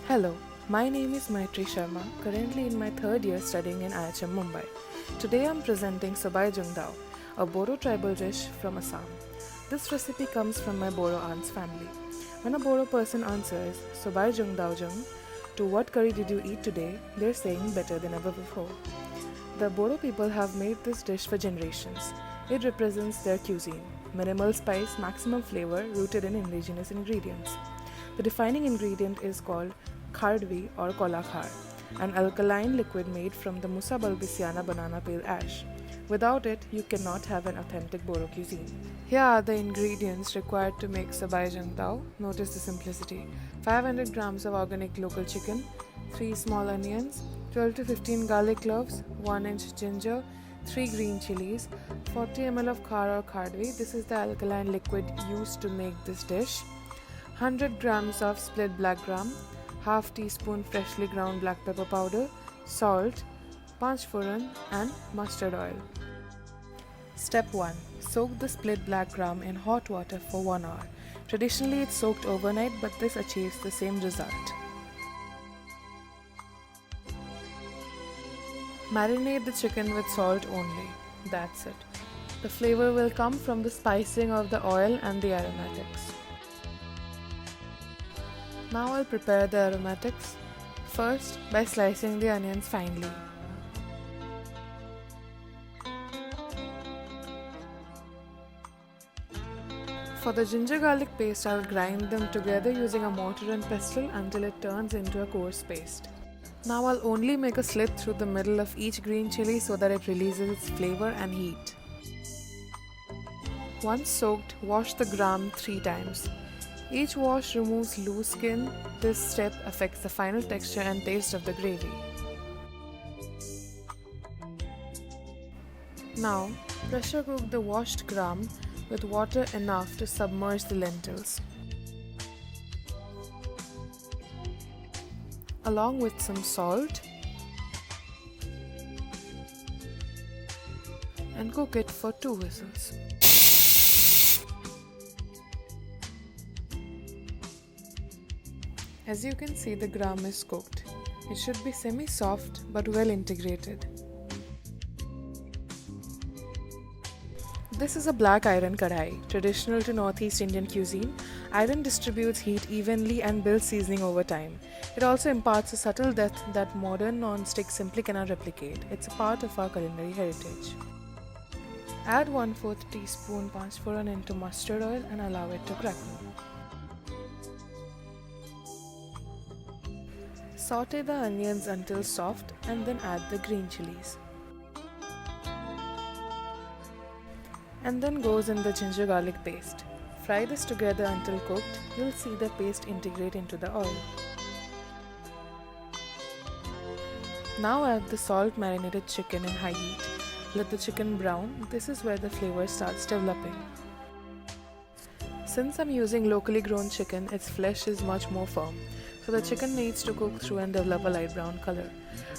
Hello, my name is Mayetri Sharma, currently in my third year studying in IHM Mumbai. Today I am presenting Sobai Jwng Dao, a Bodo tribal dish from Assam. This recipe comes from my Bodo aunt's family. When a Bodo person answers Sobai Jwng Dao Jung, to what curry did you eat today, they're saying better than ever before. The Bodo people have made this dish for generations. It represents their cuisine, minimal spice, maximum flavor, rooted in indigenous ingredients. The defining ingredient is called Khardwi or Khar, an alkaline liquid made from the Musa bulbiciana banana peel ash. Without it, you cannot have an authentic Bodo cuisine. Here are the ingredients required to make Sobai Jwng Dao. Notice the simplicity. 500 grams of organic local chicken, 3 small onions, 12 to 15 garlic cloves, 1 inch ginger, 3 green chilies, 40 ml of Khar or Khardwi. This is the alkaline liquid used to make this dish. 100 grams of split black gram, half teaspoon freshly ground black pepper powder, salt, panch foran and mustard oil. Step 1. Soak the split black gram in hot water for 1 hour. Traditionally it's soaked overnight, but this achieves the same result. Marinate the chicken with salt only. That's it. The flavor will come from the spicing of the oil and the aromatics. Now I'll prepare the aromatics. First, by slicing the onions finely. For the ginger garlic paste, I'll grind them together using a mortar and pestle until it turns into a coarse paste. Now I'll only make a slit through the middle of each green chili so that it releases its flavor and heat. Once soaked, wash the gram 3 times. Each wash removes loose skin. This step affects the final texture and taste of the gravy. Now, pressure cook the washed gram with water enough to submerge the lentils, along with some salt, and cook it for 2 whistles. As you can see, the gram is cooked. It should be semi-soft but well integrated. This is a black iron kadai, traditional to Northeast Indian cuisine. Iron distributes heat evenly and builds seasoning over time. It also imparts a subtle depth that modern non-stick simply cannot replicate. It's a part of our culinary heritage. Add 1/4 teaspoon panch foran into mustard oil and allow it to crackle. Saute the onions until soft and then add the green chilies. And then goes in the ginger garlic paste. Fry this together until cooked. You'll see the paste integrate into the oil. Now add the salt marinated chicken in high heat. Let the chicken brown. This is where the flavor starts developing. Since I'm using locally grown chicken, its flesh is much more firm. So the chicken needs to cook through and develop a light brown color.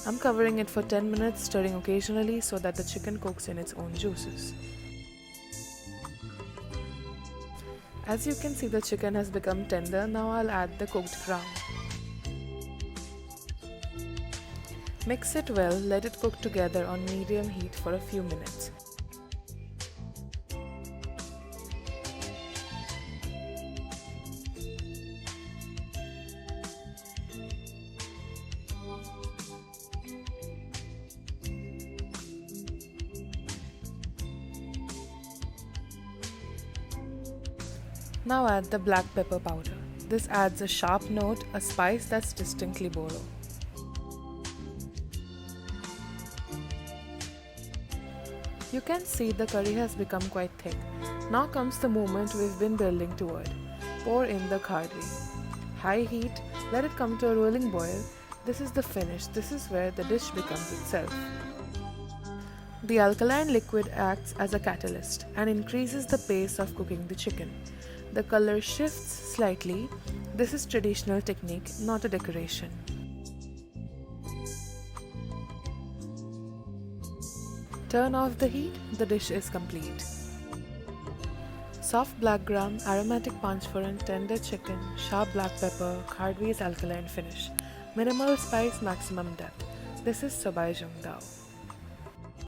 I'm covering it for 10 minutes, stirring occasionally so that the chicken cooks in its own juices. As you can see, the chicken has become tender. Now I'll add the cooked gram. Mix it well, let it cook together on medium heat for a few minutes. Now add the black pepper powder. This adds a sharp note, a spice that's distinctly Bodo. You can see the curry has become quite thick. Now comes the moment we've been building toward. Pour in the khardwi. High heat, let it come to a rolling boil. This is the finish. This is where the dish becomes itself. The alkaline liquid acts as a catalyst and increases the pace of cooking the chicken. The color shifts slightly. This is traditional technique, not a decoration. Turn off the heat, the dish is complete. Soft black gram, aromatic panchforan, tender chicken, sharp black pepper, Khardwi's alkaline finish. Minimal spice, maximum depth. This is Sobai Jwng Dao.